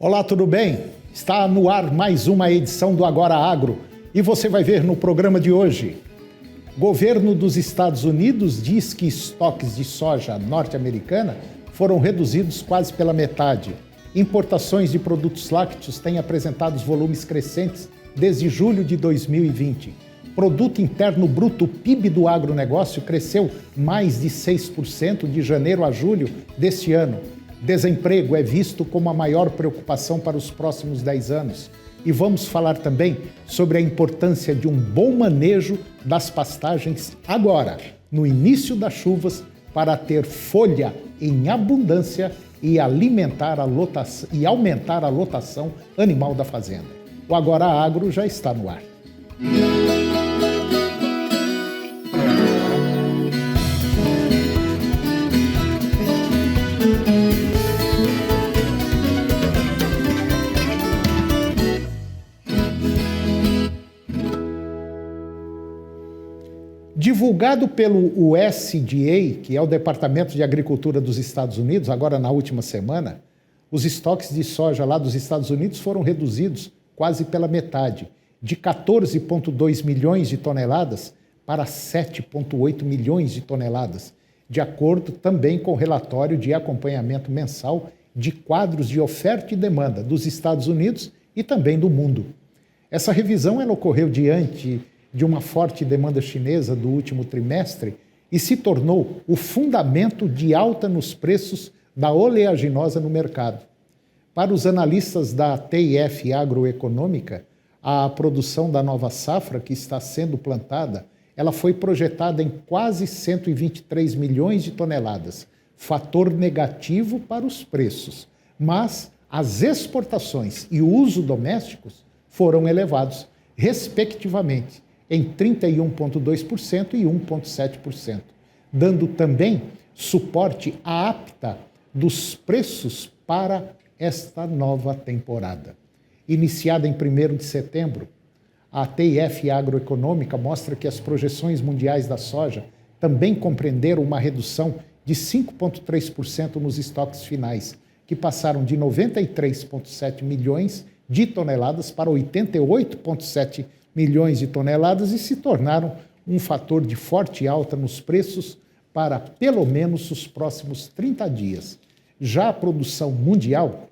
Olá, tudo bem? Está no ar mais uma edição do Agora Agro e você vai ver no programa de hoje. Governo dos Estados Unidos diz que estoques de soja norte-americana foram reduzidos quase pela metade. Importações de produtos lácteos têm apresentado volumes crescentes desde julho de 2020. Produto Interno Bruto, PIB do agronegócio, cresceu mais de 6% de janeiro a julho deste ano. Desemprego é visto como a maior preocupação para os próximos 10 anos. E vamos falar também sobre a importância de um bom manejo das pastagens agora, no início das chuvas, para ter folha em abundância e aumentar a lotação animal da fazenda. O Agora Agro já está no ar. Divulgado pelo USDA, que é o Departamento de Agricultura dos Estados Unidos, agora na última semana, os estoques de soja lá dos Estados Unidos foram reduzidos quase pela metade, de 14,2 milhões de toneladas para 7,8 milhões de toneladas, de acordo também com o relatório de acompanhamento mensal de quadros de oferta e demanda dos Estados Unidos e também do mundo. Essa revisão ela ocorreu diante de uma forte demanda chinesa do último trimestre e se tornou o fundamento de alta nos preços da oleaginosa no mercado. Para os analistas da TIF Agroeconômica, a produção da nova safra que está sendo plantada, ela foi projetada em quase 123 milhões de toneladas, fator negativo para os preços, mas as exportações e o uso domésticos foram elevados, respectivamente, em 31,2% e 1,7%, dando também suporte à apta dos preços para esta nova temporada. Iniciada em 1º de setembro, a TIF Agroeconômica mostra que as projeções mundiais da soja também compreenderam uma redução de 5,3% nos estoques finais, que passaram de 93,7 milhões de toneladas para 88,7 milhões de toneladas e se tornaram um fator de forte alta nos preços para pelo menos os próximos 30 dias. Já a produção mundial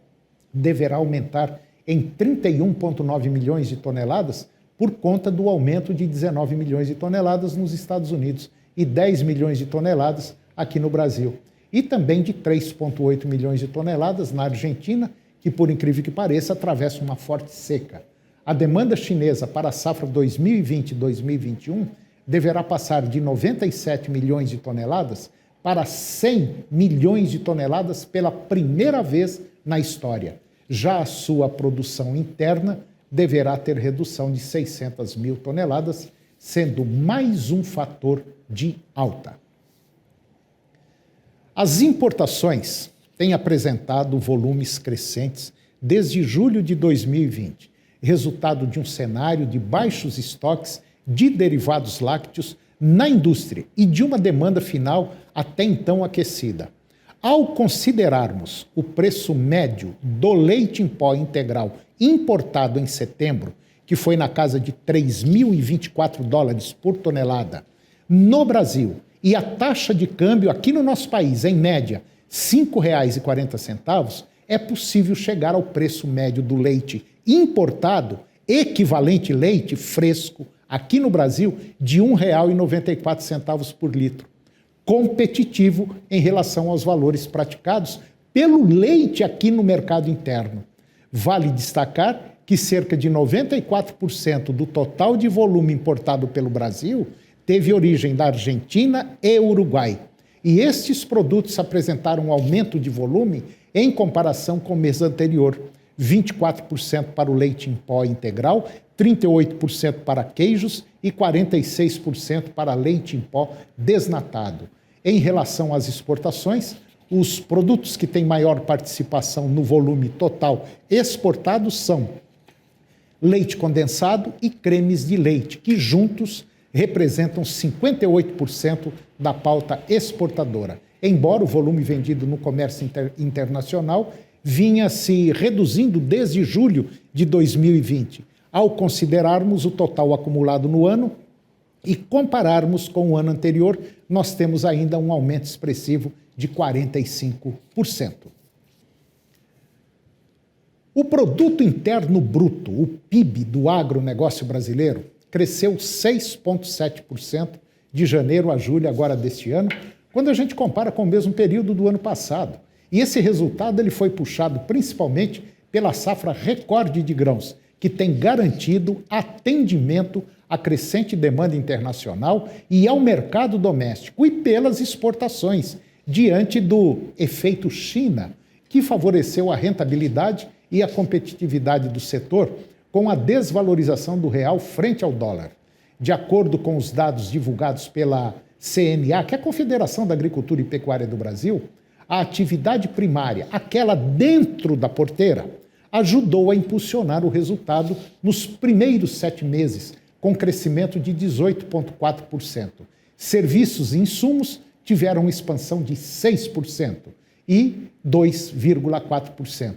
deverá aumentar em 31,9 milhões de toneladas por conta do aumento de 19 milhões de toneladas nos Estados Unidos e 10 milhões de toneladas aqui no Brasil. E também de 3,8 milhões de toneladas na Argentina, que, por incrível que pareça, atravessa uma forte seca. A demanda chinesa para a safra 2020-2021 deverá passar de 97 milhões de toneladas para 100 milhões de toneladas pela primeira vez na história. Já a sua produção interna deverá ter redução de 600 mil toneladas, sendo mais um fator de alta. As importações têm apresentado volumes crescentes desde julho de 2020. Resultado de um cenário de baixos estoques de derivados lácteos na indústria e de uma demanda final até então aquecida. Ao considerarmos o preço médio do leite em pó integral importado em setembro, que foi na casa de 3.024 dólares por tonelada, no Brasil, e a taxa de câmbio aqui no nosso país, em média, R$ 5,40, é possível chegar ao preço médio do leite importado, equivalente leite fresco, aqui no Brasil, de R$ 1,94 por litro. Competitivo em relação aos valores praticados pelo leite aqui no mercado interno. Vale destacar que cerca de 94% do total de volume importado pelo Brasil teve origem da Argentina e Uruguai. E estes produtos apresentaram um aumento de volume em comparação com o mês anterior. 24% para o leite em pó integral, 38% para queijos e 46% para leite em pó desnatado. Em relação às exportações, os produtos que têm maior participação no volume total exportado são leite condensado e cremes de leite, que juntos representam 58% da pauta exportadora. Embora o volume vendido no comércio internacional vinha se reduzindo desde julho de 2020. Ao considerarmos o total acumulado no ano e compararmos com o ano anterior, nós temos ainda um aumento expressivo de 45%. O Produto Interno Bruto, o PIB do agronegócio brasileiro, cresceu 6,7% de janeiro a julho agora deste ano, quando a gente compara com o mesmo período do ano passado. E esse resultado ele foi puxado principalmente pela safra recorde de grãos, que tem garantido atendimento à crescente demanda internacional e ao mercado doméstico, e pelas exportações, diante do efeito China, que favoreceu a rentabilidade e a competitividade do setor com a desvalorização do real frente ao dólar. De acordo com os dados divulgados pela CNA, que é a Confederação da Agricultura e Pecuária do Brasil, a atividade primária, aquela dentro da porteira, ajudou a impulsionar o resultado nos primeiros 7 meses, com crescimento de 18,4%. Serviços e insumos tiveram expansão de 6% e 2,4%.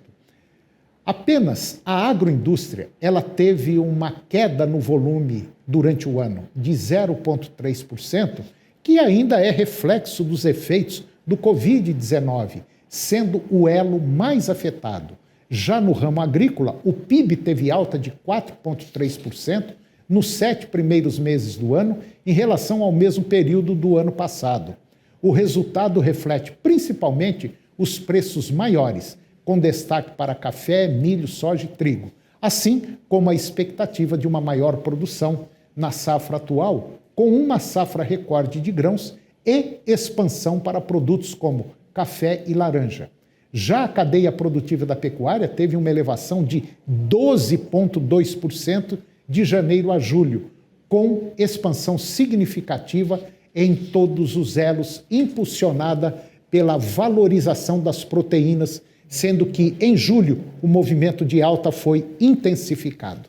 Apenas a agroindústria ela teve uma queda no volume durante o ano de 0,3%, que ainda é reflexo dos efeitos do Covid-19, sendo o elo mais afetado. Já no ramo agrícola, o PIB teve alta de 4,3% nos 7 primeiros meses do ano em relação ao mesmo período do ano passado. O resultado reflete principalmente os preços maiores, com destaque para café, milho, soja e trigo, assim como a expectativa de uma maior produção na safra atual, com uma safra recorde de grãos e expansão para produtos como café e laranja. Já a cadeia produtiva da pecuária teve uma elevação de 12,2% de janeiro a julho, com expansão significativa em todos os elos, impulsionada pela valorização das proteínas, sendo que em julho o movimento de alta foi intensificado.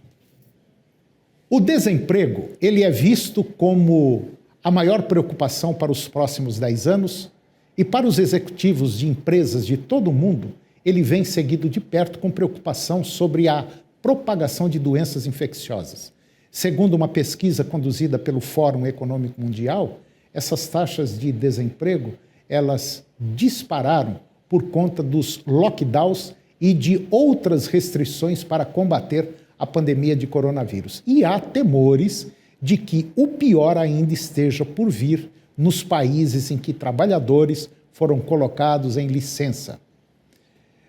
O desemprego ele é visto como a maior preocupação para os próximos 10 anos e para os executivos de empresas de todo o mundo, ele vem seguido de perto com preocupação sobre a propagação de doenças infecciosas. Segundo uma pesquisa conduzida pelo Fórum Econômico Mundial, essas taxas de desemprego, elas dispararam por conta dos lockdowns e de outras restrições para combater a pandemia de coronavírus. E há temores de que o pior ainda esteja por vir nos países em que trabalhadores foram colocados em licença.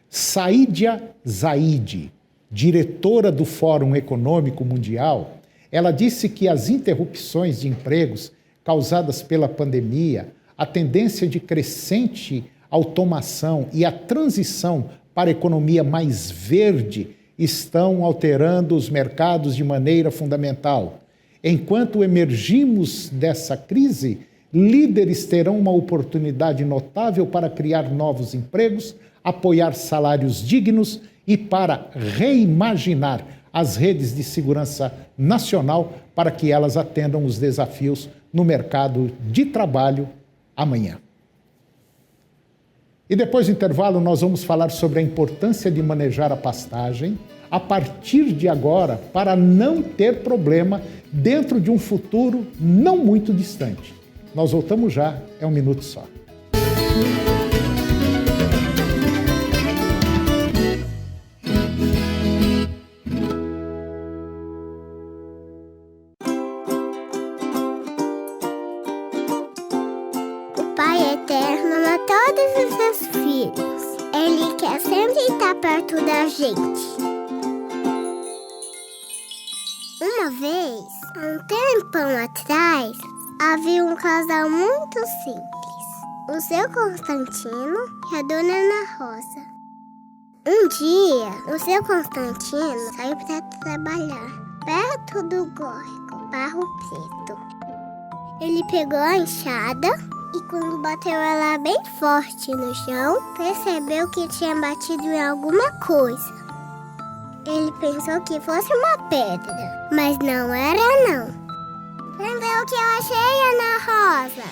Saidia Zaidi, diretora do Fórum Econômico Mundial, ela disse que as interrupções de empregos causadas pela pandemia, a tendência de crescente automação e a transição para a economia mais verde estão alterando os mercados de maneira fundamental. Enquanto emergimos dessa crise, líderes terão uma oportunidade notável para criar novos empregos, apoiar salários dignos e para reimaginar as redes de segurança nacional para que elas atendam os desafios no mercado de trabalho amanhã. E depois do intervalo nós vamos falar sobre a importância de manejar a pastagem a partir de agora para não ter problema dentro de um futuro não muito distante. Nós voltamos já, é um minuto só. O Pai Eterno ama todos os seus filhos. Ele quer sempre estar perto da gente. Uma vez, há um tempão atrás, havia um casal muito simples. O seu Constantino e a dona Ana Rosa. Um dia, o seu Constantino saiu para trabalhar perto do córrego, Barro Preto. Ele pegou a enxada e quando bateu ela bem forte no chão, percebeu que tinha batido em alguma coisa. Ele pensou que fosse uma pedra, mas não era não. Entendeu o que eu achei, Ana Rosa?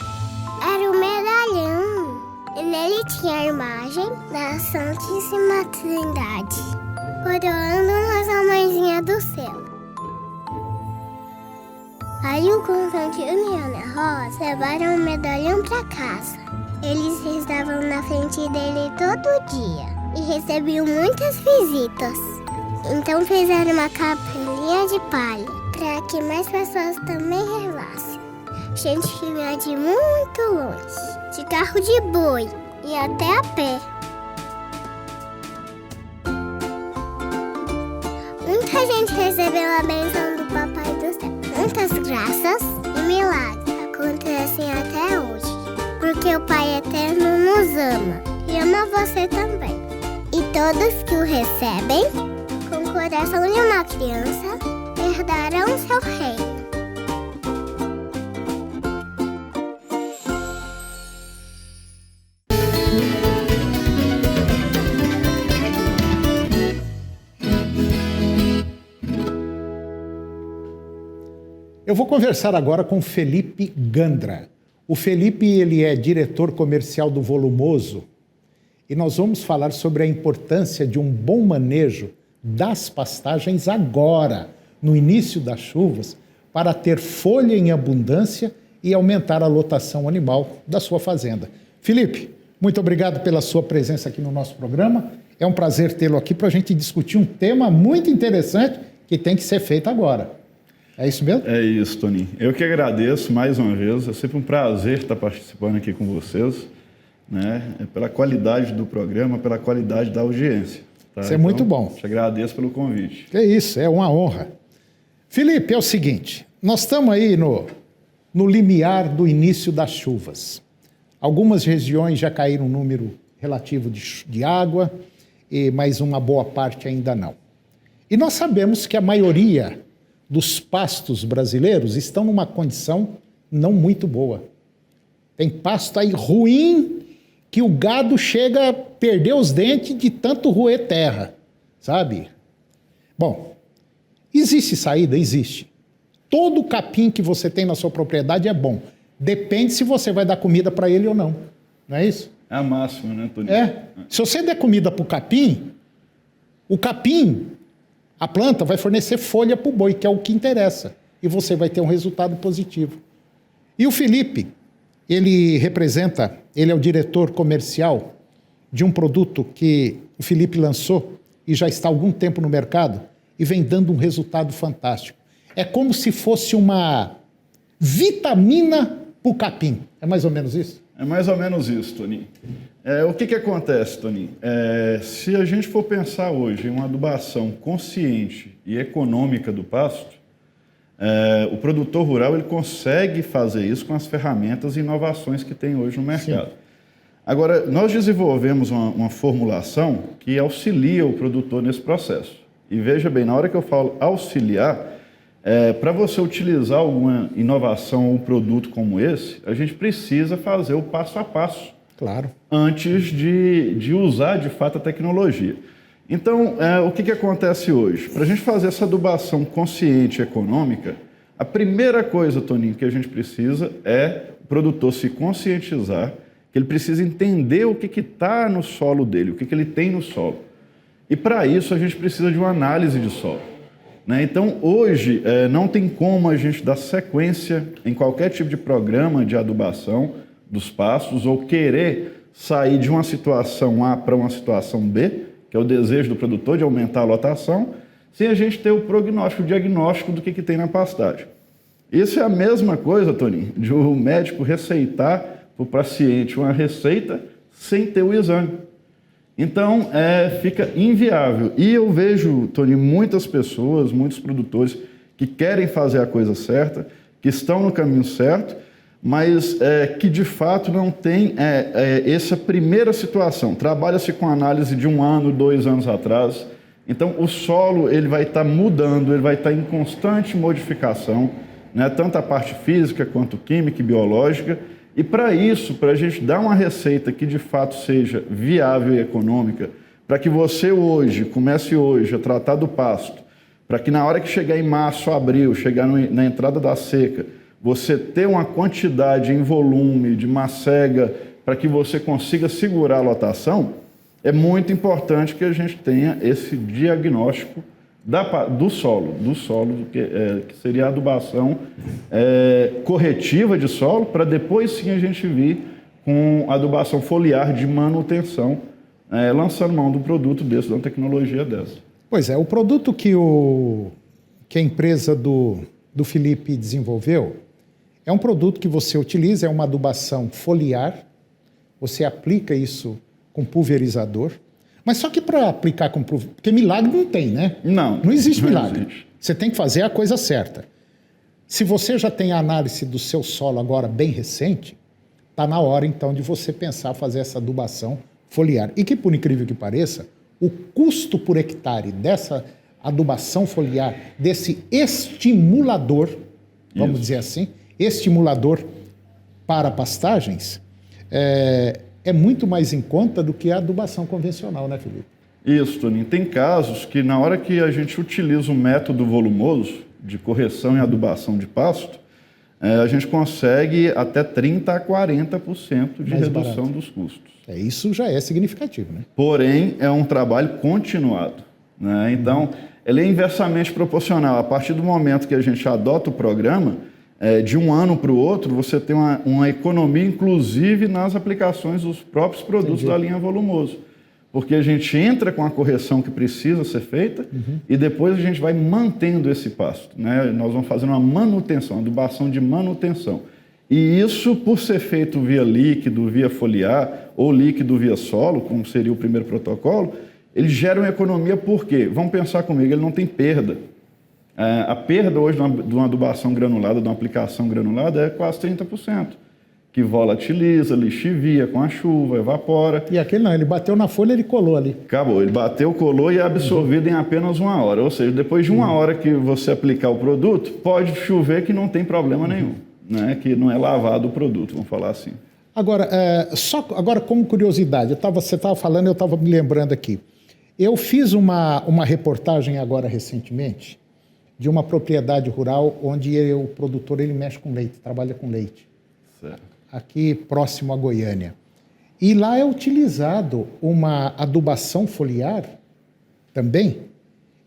Era um medalhão. E nele tinha a imagem da Santíssima Trindade, coroando Nossa Mãezinha do Céu. Aí o Constantino e a Ana Rosa levaram o medalhão pra casa. Eles estavam na frente dele todo dia e recebiam muitas visitas. Então fizeram uma capelinha de palha para que mais pessoas também rezassem. Gente que vinha de muito longe, de carro de boi e até a pé. Muita gente recebeu a bênção do Papai do Céu. Muitas graças e milagres acontecem até hoje, porque o Pai Eterno nos ama e ama você também. E todos que o recebem, com o coração de uma criança, herdarão seu reino. Eu vou conversar agora com Felipe Gandra. O Felipe, ele é diretor comercial do Volumoso e nós vamos falar sobre a importância de um bom manejo das pastagens agora, no início das chuvas, para ter folha em abundância e aumentar a lotação animal da sua fazenda. Felipe, muito obrigado pela sua presença aqui no nosso programa. É um prazer tê-lo aqui para a gente discutir um tema muito interessante que tem que ser feito agora. É isso mesmo? É isso, Toninho. Eu que agradeço mais uma vez. É sempre um prazer estar participando aqui com vocês, né? Pela qualidade do programa, pela qualidade da audiência. Tá? Isso é muito bom. Te agradeço pelo convite. É isso, é uma honra. Felipe, é o seguinte, nós estamos aí no limiar do início das chuvas. Algumas regiões já caíram um número relativo de água, mas uma boa parte ainda não. E nós sabemos que a maioria dos pastos brasileiros estão numa condição não muito boa. Tem pasto aí ruim que o gado chega a perder os dentes de tanto roer terra, sabe? Bom, existe saída? Existe. Todo capim que você tem na sua propriedade é bom. Depende se você vai dar comida para ele ou não. Não é isso? É a máxima, né, Toninho? É. Se você der comida para o capim, a planta vai fornecer folha para o boi, que é o que interessa. E você vai ter um resultado positivo. E o Felipe, ele é o diretor comercial de um produto que o Felipe lançou e já está há algum tempo no mercado e vem dando um resultado fantástico. É como se fosse uma vitamina para o capim. É mais ou menos isso? É mais ou menos isso, Toninho. O que acontece, Toninho? Se a gente for pensar hoje em uma adubação consciente e econômica do pasto, o produtor rural ele consegue fazer isso com as ferramentas e inovações que tem hoje no mercado. Sim. Agora, nós desenvolvemos uma formulação que auxilia o produtor nesse processo. E veja bem, na hora que eu falo auxiliar, para você utilizar alguma inovação ou um produto como esse, a gente precisa fazer o passo a passo. Claro. Antes de usar, de fato, a tecnologia. Então, o que acontece hoje? Para a gente fazer essa adubação consciente e econômica, a primeira coisa, Toninho, que a gente precisa é o produtor se conscientizar, que ele precisa entender o que está no solo dele, o que ele tem no solo. E, para isso, a gente precisa de uma análise de solo. Né? Então, hoje, não tem como a gente dar sequência em qualquer tipo de programa de adubação dos pastos ou querer sair de uma situação A para uma situação B, que é o desejo do produtor de aumentar a lotação, sem a gente ter o prognóstico, o diagnóstico do que tem na pastagem. Isso é a mesma coisa, Toninho, de o médico receitar para o paciente uma receita sem ter o exame. Então, fica inviável. E eu vejo, Toninho, muitas pessoas, muitos produtores que querem fazer a coisa certa, que estão no caminho certo, mas que de fato não tem essa primeira situação. Trabalha-se com análise de 1 ano, 2 anos atrás. Então, o solo ele vai estar mudando, ele vai estar em constante modificação, né? Tanto a parte física quanto química e biológica. E para isso, para a gente dar uma receita que de fato seja viável e econômica, para que você comece hoje a tratar do pasto, para que na hora que chegar em março, abril, chegar na entrada da seca, você ter uma quantidade em volume de macega para que você consiga segurar a lotação, é muito importante que a gente tenha esse diagnóstico do solo, que seria a adubação corretiva de solo, para depois sim a gente vir com adubação foliar de manutenção, lançando mão do produto desse, de uma tecnologia dessa. Pois é, o produto que a empresa do Felipe desenvolveu é um produto que você utiliza, é uma adubação foliar, você aplica isso com pulverizador, mas só que para aplicar com pulverizador, porque milagre não tem, né? Não existe milagre. Existe. Você tem que fazer a coisa certa. Se você já tem a análise do seu solo agora bem recente, está na hora então de você pensar fazer essa adubação foliar. E que, por incrível que pareça, o custo por hectare dessa adubação foliar, desse estimulador, vamos dizer assim, estimulador para pastagens, é muito mais em conta do que a adubação convencional, né, Felipe? Isso, Toninho. Tem casos que na hora que a gente utiliza o método volumoso de correção e adubação de pasto, a gente consegue até 30% a 40% de redução dos custos. Isso já é significativo, né? Porém, é um trabalho continuado, né? Então, ele é inversamente proporcional. A partir do momento que a gente adota o programa, de um ano para o outro, você tem uma economia, inclusive nas aplicações dos próprios produtos da linha volumoso. Porque a gente entra com a correção que precisa ser feita e depois a gente vai mantendo esse pasto, né? Nós vamos fazendo uma manutenção, uma adubação de manutenção. E isso, por ser feito via líquido, via foliar, ou líquido via solo, como seria o primeiro protocolo, ele gera uma economia por quê? Vamos pensar comigo, ele não tem perda. A perda hoje de uma adubação granulada, de uma aplicação granulada, é quase 30%. Que volatiliza, lixivia com a chuva, evapora. E aquele não, ele bateu na folha, ele colou ali. Acabou, ele bateu, colou e é absorvido em apenas 1 hora. Ou seja, depois de 1 hora que você aplicar o produto, pode chover que não tem problema nenhum, né? Que não é lavado o produto, vamos falar assim. Agora, agora como curiosidade, você estava falando, eu estava me lembrando aqui. Eu fiz uma reportagem agora recentemente de uma propriedade rural onde o produtor ele mexe com leite, trabalha com leite. Certo. Aqui próximo a Goiânia. E lá é utilizado uma adubação foliar também.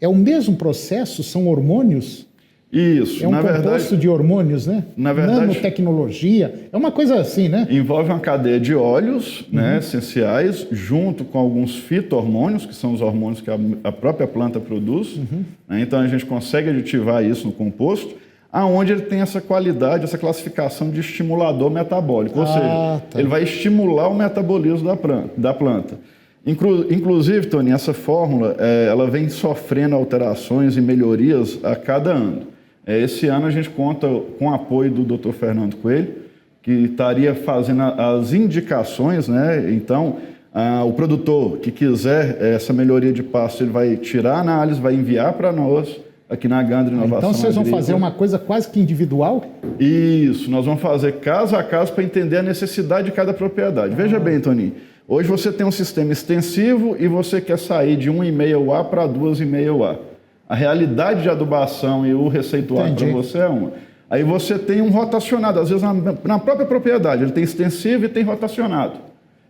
É o mesmo processo, são hormônios? Isso, é um composto de hormônios, né? Na verdade, nanotecnologia, é uma coisa assim, né? Envolve uma cadeia de óleos, né, essenciais, junto com alguns fito-hormônios, que são os hormônios que a própria planta produz. Né? Então a gente consegue aditivar isso no composto, aonde ele tem essa qualidade, essa classificação de estimulador metabólico, ou seja, ele vai estimular o metabolismo da planta. Inclusive, Tony, essa fórmula ela vem sofrendo alterações e melhorias a cada ano. Esse ano a gente conta com o apoio do Dr. Fernando Coelho, que estaria fazendo as indicações, né? Então, o produtor que quiser essa melhoria de pasto, ele vai tirar a análise, vai enviar para nós, aqui na Gandra Inovação Então vocês vão Agrícola. fazer uma coisa quase que individual? Isso, nós vamos fazer caso a caso para entender a necessidade de cada propriedade. Veja bem, Toninho, hoje você tem um sistema extensivo e você quer sair de 1,5 UA para 2,5 UA. A realidade de adubação e o receituário para você é uma. Aí você tem um rotacionado, às vezes na própria propriedade, ele tem extensivo e tem rotacionado.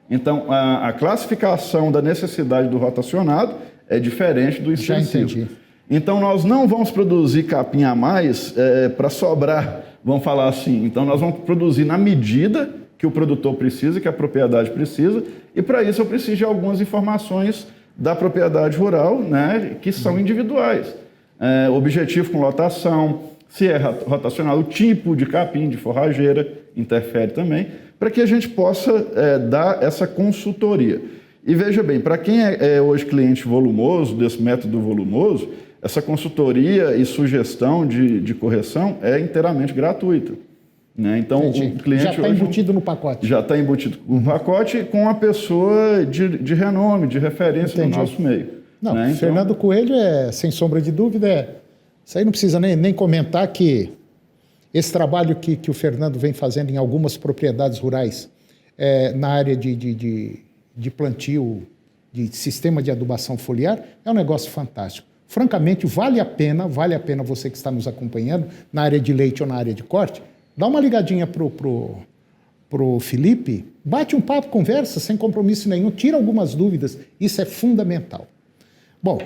Então, a classificação da necessidade do rotacionado é diferente do extensivo. Já entendi. Então, nós não vamos produzir capim a mais para sobrar, vamos falar assim. Então, nós vamos produzir na medida que o produtor precisa, que a propriedade precisa, e para isso eu preciso de algumas informações da propriedade rural, né, que são individuais. Objetivo com lotação, se é rotacional, o tipo de capim, de forrageira, interfere também, para que a gente possa dar essa consultoria. E veja bem, para quem é hoje cliente volumoso, desse método volumoso, essa consultoria e sugestão de correção é inteiramente gratuita. Né? Então, o cliente já está embutido no pacote. Já está embutido no pacote com uma pessoa de renome, de referência no nosso meio. Não, né? Fernando Coelho sem sombra de dúvida, isso aí não precisa nem comentar que esse trabalho que o Fernando vem fazendo em algumas propriedades rurais, na área de plantio, de sistema de adubação foliar, é um negócio fantástico. Francamente, vale a pena você que está nos acompanhando, na área de leite ou na área de corte, dá uma ligadinha pro pro Felipe, bate um papo, conversa, sem compromisso nenhum, tira algumas dúvidas, isso é fundamental. Bom,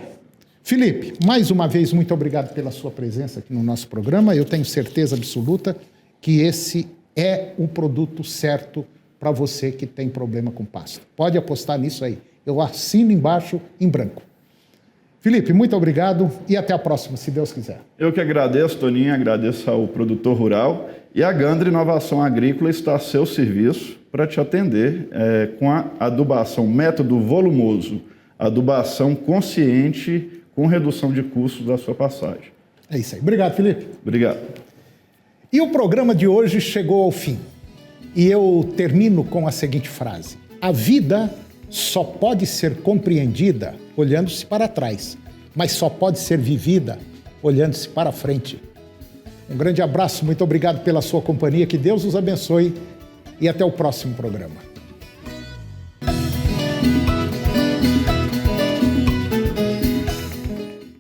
Felipe, mais uma vez, muito obrigado pela sua presença aqui no nosso programa. Eu tenho certeza absoluta que esse é o produto certo para você que tem problema com pasto. Pode apostar nisso aí. Eu assino embaixo em branco. Felipe, muito obrigado e até a próxima, se Deus quiser. Eu que agradeço, Toninho, agradeço ao produtor rural, e a Gandra Inovação Agrícola está a seu serviço para te atender com a adubação método volumoso, adubação consciente com redução de custos da sua passagem. É isso aí. Obrigado, Felipe. Obrigado. E o programa de hoje chegou ao fim. E eu termino com a seguinte frase: a vida só pode ser compreendida olhando-se para trás, mas só pode ser vivida olhando-se para frente. Um grande abraço, muito obrigado pela sua companhia, que Deus os abençoe e até o próximo programa.